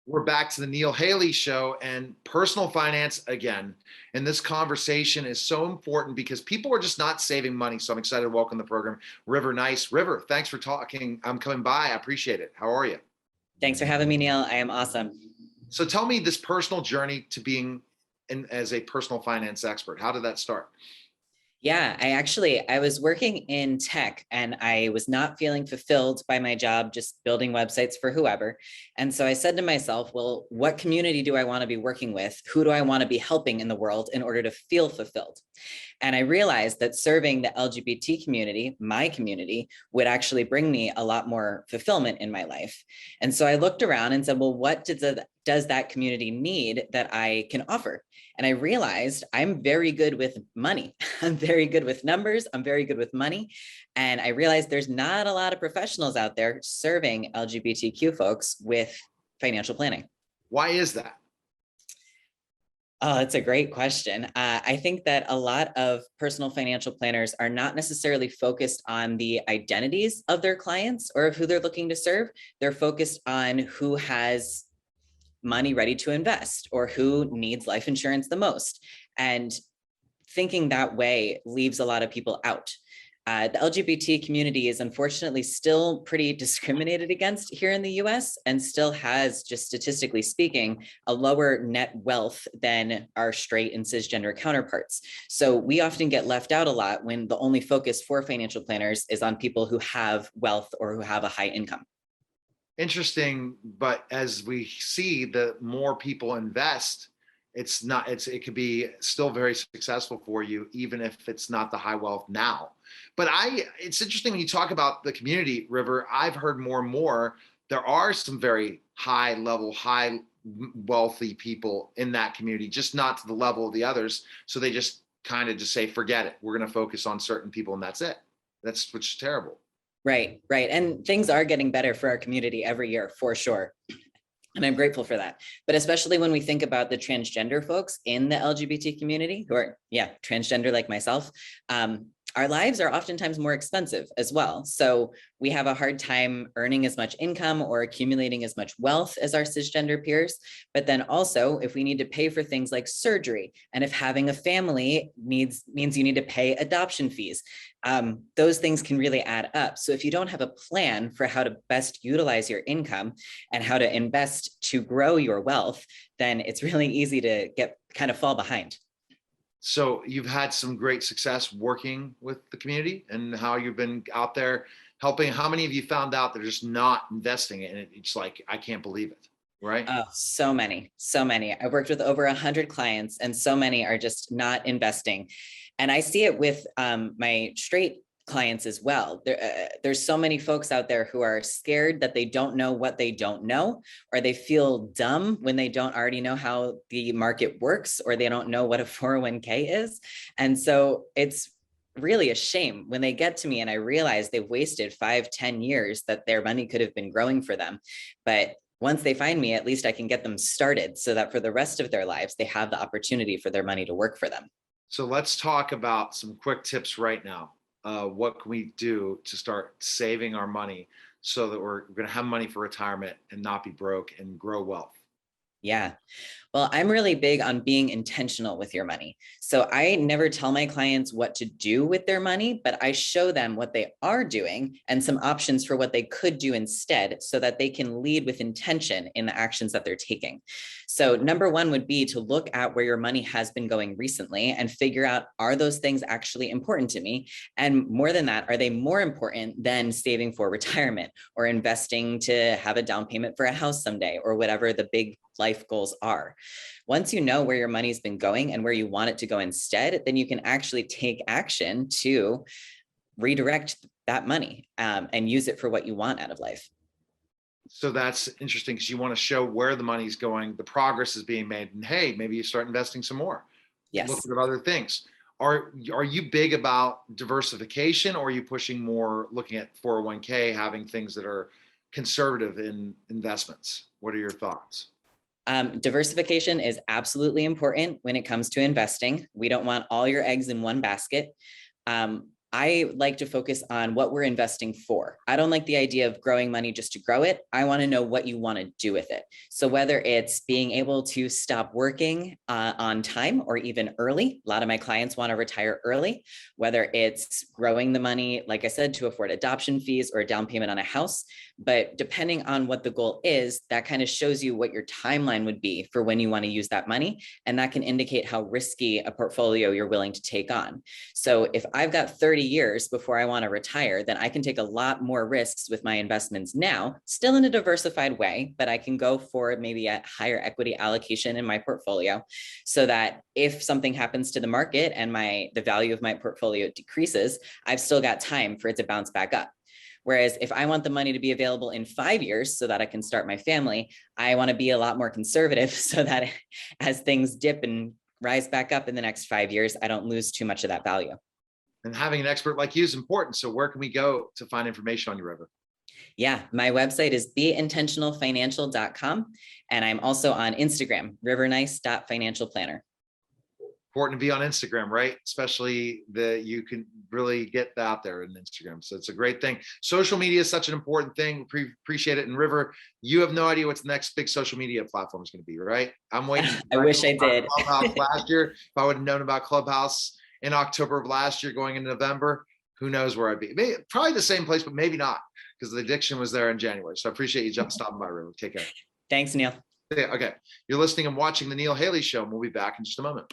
We're back to the Neil Haley Show and personal finance again. And this conversation is so important because people are just not saving money. So I'm excited to welcome the program, River Nice. River, thanks for talking. I'm coming by. I appreciate it. How are you? Thanks for having me, Neil. I am awesome. So tell me this personal journey to being as a personal finance expert. How did that start? Yeah, I was working in tech and I was not feeling fulfilled by my job, just building websites for whoever. And so I said to myself, well, what community do I want to be working with? Who do I want to be helping in the world in order to feel fulfilled? And I realized that serving the LGBT community, my community, would actually bring me a lot more fulfillment in my life. And so I looked around and said, well, what does that community need that I can offer? And I realized I'm very good with money. I'm very good with numbers. I'm very good with money. And I realized there's not a lot of professionals out there serving LGBTQ folks with financial planning. Why is that? Oh, that's a great question. I think that a lot of personal financial planners are not necessarily focused on the identities of their clients or of who they're looking to serve. They're focused on who has money ready to invest or who needs life insurance the most. And thinking that way leaves a lot of people out. The LGBT community is unfortunately still pretty discriminated against here in the US and still has, just statistically speaking, a lower net wealth than our straight and cisgender counterparts. So we often get left out a lot when the only focus for financial planners is on people who have wealth or who have a high income. Interesting, but as we see, the more people invest, it could be still very successful for you, even if it's not the high wealth now. But it's interesting when you talk about the community, River. I've heard more and more there are some very high level, high wealthy people in that community, just not to the level of the others. So they just kind of just say, forget it. We're going to focus on certain people and that's it. That's which is terrible. Right. And things are getting better for our community every year, for sure. And I'm grateful for that. But especially when we think about the transgender folks in the LGBT community who are, transgender like myself, our lives are oftentimes more expensive as well. So we have a hard time earning as much income or accumulating as much wealth as our cisgender peers. But then also, if we need to pay for things like surgery, and if having a family means you need to pay adoption fees, those things can really add up. So if you don't have a plan for how to best utilize your income and how to invest to grow your wealth, then it's really easy to kind of fall behind. So you've had some great success working with the community and how you've been out there helping. How many of you found out they're just not investing in it? It's like, I can't believe it, right? Oh, so many. I worked with over 100 clients and so many are just not investing. And I see it with my straight clients as well. There's so many folks out there who are scared that they don't know what they don't know, or they feel dumb when they don't already know how the market works, or they don't know what a 401k is. And so it's really a shame when they get to me and I realize they've wasted 5-10 years that their money could have been growing for them. But once they find me, at least I can get them started so that for the rest of their lives, they have the opportunity for their money to work for them. So let's talk about some quick tips right now. What can we do to start saving our money so that we're going to have money for retirement and not be broke and grow wealth? Yeah. Well, I'm really big on being intentional with your money. So I never tell my clients what to do with their money, but I show them what they are doing and some options for what they could do instead so that they can lead with intention in the actions that they're taking. So number one would be to look at where your money has been going recently and figure out, are those things actually important to me? And more than that, are they more important than saving for retirement or investing to have a down payment for a house someday or whatever the big life goals are? Once you know where your money's been going and where you want it to go instead, then you can actually take action to redirect that money and use it for what you want out of life. So that's interesting because you want to show where the money's going, the progress is being made, and hey, maybe you start investing some more. Yes. Look at other things. Are you big about diversification, or are you pushing more looking at 401k, having things that are conservative in investments? What are your thoughts? Diversification is absolutely important when it comes to investing. We don't want all your eggs in one basket. I like to focus on what we're investing for. I don't like the idea of growing money just to grow it. I want to know what you want to do with it. So whether it's being able to stop working on time or even early, a lot of my clients want to retire early, whether it's growing the money, like I said, to afford adoption fees or a down payment on a house. But depending on what the goal is, that kind of shows you what your timeline would be for when you want to use that money. And that can indicate how risky a portfolio you're willing to take on. So if I've got 30 years before I want to retire, then I can take a lot more risks with my investments now, still in a diversified way, but I can go for maybe a higher equity allocation in my portfolio so that if something happens to the market and the value of my portfolio decreases, I've still got time for it to bounce back up. Whereas if I want the money to be available in 5 years so that I can start my family, I want to be a lot more conservative so that as things dip and rise back up in the next 5 years, I don't lose too much of that value. And having an expert like you is important. So where can we go to find information on you, River? Yeah, my website is beintentionalfinancial.com. And I'm also on Instagram, rivernice.financialplanner. Important to be on Instagram, right? Especially that you can really get out there in Instagram. So it's a great thing. Social media is such an important thing. Appreciate it. And River, you have no idea what's the next big social media platform is going to be, right? I'm waiting. I wish I did. Clubhouse last year, if I would have known about Clubhouse in October of last year, going into November, who knows where I'd be? Maybe, probably the same place, but maybe not, because the addiction was there in January. So I appreciate you stopping by, River. Take care. Thanks, Neil. Okay. You're listening and watching the Neil Haley Show, and we'll be back in just a moment.